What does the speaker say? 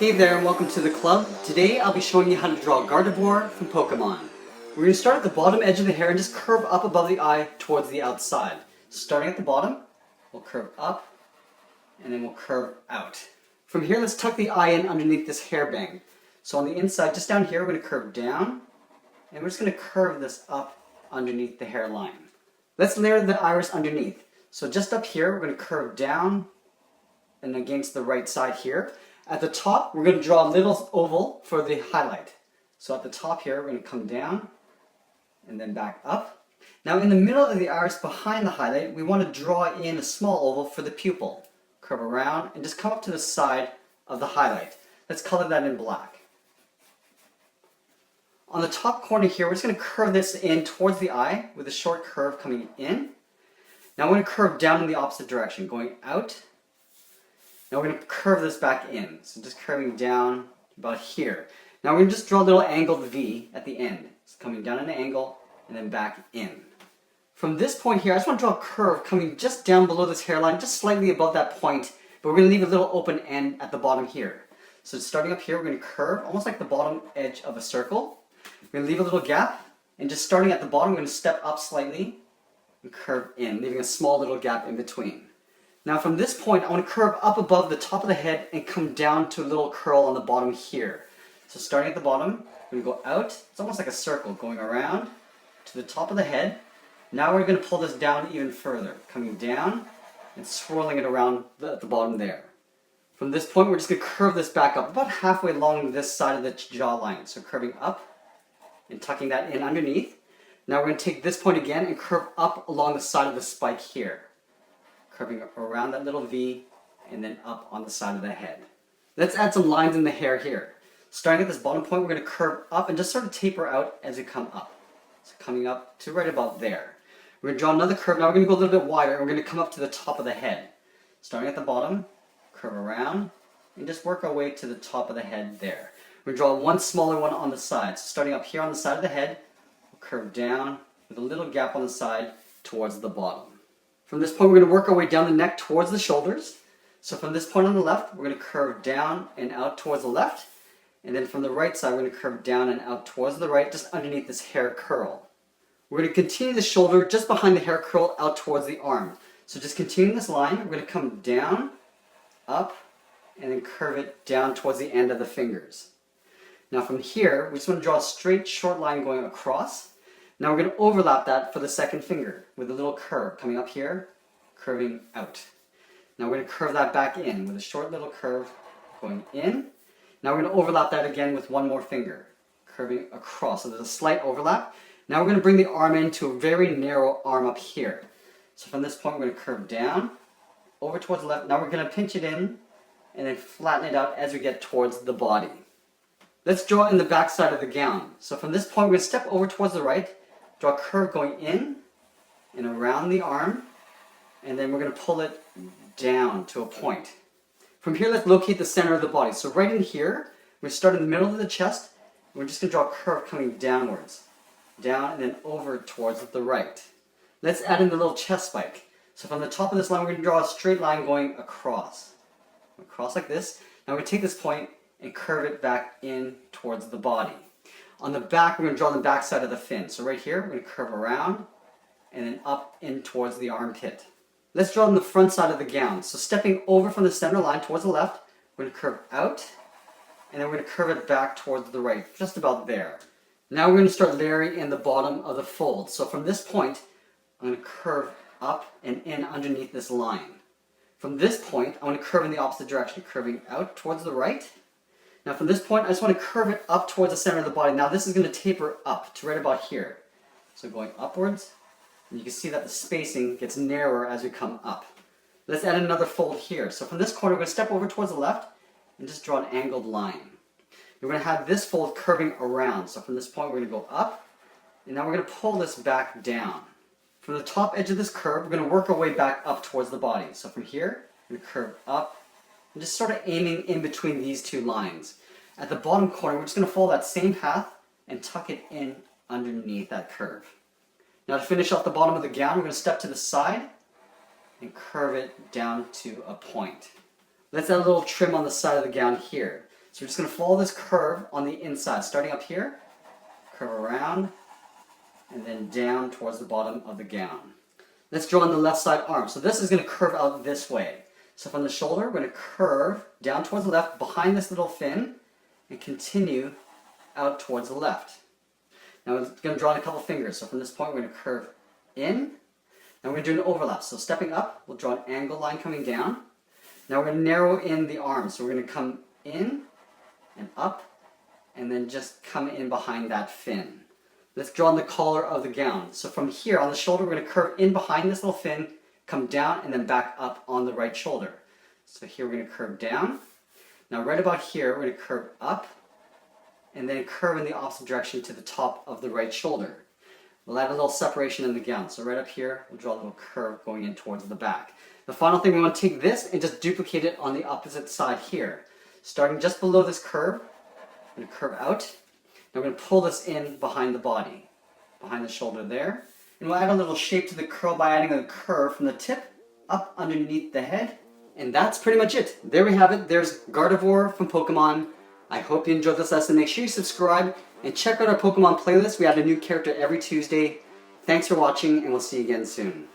Hey there and welcome to the club. Today I'll be showing you how to draw Gardevoir from Pokemon. We're going to start at the bottom edge of the hair and just curve up above the eye towards the outside. Starting at the bottom, we'll curve up and then we'll curve out. From here, let's tuck the eye in underneath this hairbang. So on the inside, just down here, we're going to curve down and we're just going to curve this up underneath the hairline. Let's layer the iris underneath. So just up here, we're going to curve down and against the right side here. At the top, we're going to draw a little oval for the highlight. So at the top here, we're going to come down and then back up. Now in the middle of the iris behind the highlight, we want to draw in a small oval for the pupil. Curve around and just come up to the side of the highlight. Let's color that in black. On the top corner here, we're just going to curve this in towards the eye with a short curve coming in. Now we're going to curve down in the opposite direction, going out. Now we're going to curve this back in, so just curving down about here. Now we're going to just draw a little angled V at the end. It's coming down at an angle and then back in. From this point here, I just want to draw a curve coming just down below this hairline, just slightly above that point, but we're going to leave a little open end at the bottom here. So starting up here, we're going to curve almost like the bottom edge of a circle. We're going to leave a little gap, and just starting at the bottom, we're going to step up slightly and curve in, leaving a small little gap in between. Now from this point, I want to curve up above the top of the head and come down to a little curl on the bottom here. So starting at the bottom, we're going to go out. It's almost like a circle going around to the top of the head. Now we're going to pull this down even further, coming down and swirling it around at the bottom there. From this point, we're just going to curve this back up about halfway along this side of the jawline. So curving up and tucking that in underneath. Now we're going to take this point again and curve up along the side of the spike here. Curving around that little V and then up on the side of the head. Let's add some lines in the hair here. Starting at this bottom point, we're going to curve up and just sort of taper out as we come up. So coming up to right about there. We're going to draw another curve. Now we're going to go a little bit wider and we're going to come up to the top of the head. Starting at the bottom, curve around and just work our way to the top of the head there. We're going to draw one smaller one on the side. So starting up here on the side of the head, we'll curve down with a little gap on the side towards the bottom. From this point, we're going to work our way down the neck towards the shoulders. So from this point on the left, we're going to curve down and out towards the left. And then from the right side, we're going to curve down and out towards the right, just underneath this hair curl. We're going to continue the shoulder just behind the hair curl out towards the arm. So just continuing this line, we're going to come down, up, and then curve it down towards the end of the fingers. Now from here, we just want to draw a straight, short line going across. Now we're going to overlap that for the second finger with a little curve coming up here, curving out. Now we're going to curve that back in with a short little curve going in. Now we're going to overlap that again with one more finger, curving across. So there's a slight overlap. Now we're going to bring the arm into a very narrow arm up here. So from this point we're going to curve down, over towards the left. Now we're going to pinch it in and then flatten it out as we get towards the body. Let's draw in the back side of the gown. So from this point we're going to step over towards the right, draw a curve going in and around the arm, and then we're going to pull it down to a point. From here, let's locate the center of the body. So right in here, we're going to start in the middle of the chest, and we're just going to draw a curve coming downwards, down and then over towards the right. Let's add in the little chest spike. So from the top of this line, we're going to draw a straight line going across. Across like this. Now we're going to take this point and curve it back in towards the body. On the back, we're going to draw the back side of the fin. So right here, we're going to curve around and then up in towards the armpit. Let's draw on the front side of the gown. So stepping over from the center line towards the left, we're going to curve out and then we're going to curve it back towards the right, just about there. Now we're going to start layering in the bottom of the fold. So from this point, I'm going to curve up and in underneath this line. From this point, I want to curve in the opposite direction, curving out towards the right. Now from this point, I just want to curve it up towards the center of the body. Now this is going to taper up to right about here. So going upwards, and you can see that the spacing gets narrower as we come up. Let's add another fold here. So from this corner, we're going to step over towards the left and just draw an angled line. We're going to have this fold curving around. So from this point, we're going to go up, and now we're going to pull this back down. From the top edge of this curve, we're going to work our way back up towards the body. So from here, we're going to curve up, and just sort of aiming in between these two lines. At the bottom corner, we're just going to follow that same path and tuck it in underneath that curve. Now to finish off the bottom of the gown, we're going to step to the side and curve it down to a point. Let's add a little trim on the side of the gown here. So we're just going to follow this curve on the inside, starting up here, curve around, and then down towards the bottom of the gown. Let's draw on the left side arm. So this is going to curve out this way. So from the shoulder, we're going to curve down towards the left, behind this little fin, and continue out towards the left. Now we're going to draw in a couple fingers. So from this point, we're going to curve in. Now we're going to do an overlap. So stepping up, we'll draw an angle line coming down. Now we're going to narrow in the arms. So we're going to come in and up, and then just come in behind that fin. Let's draw on the collar of the gown. So from here on the shoulder, we're going to curve in behind this little fin, come down, and then back up on the right shoulder. So here we're going to curve down. Now right about here, we're going to curve up, and then curve in the opposite direction to the top of the right shoulder. We'll add a little separation in the gown. So right up here, we'll draw a little curve going in towards the back. The final thing, we want to take this and just duplicate it on the opposite side here. Starting just below this curve, I'm going to curve out. Now we're going to pull this in behind the body, behind the shoulder there. And we'll add a little shape to the curl by adding a curve from the tip up underneath the head. And that's pretty much it. There we have it. There's Gardevoir from Pokemon. I hope you enjoyed this lesson. Make sure you subscribe and check out our Pokemon playlist. We add a new character every Tuesday. Thanks for watching, and we'll see you again soon.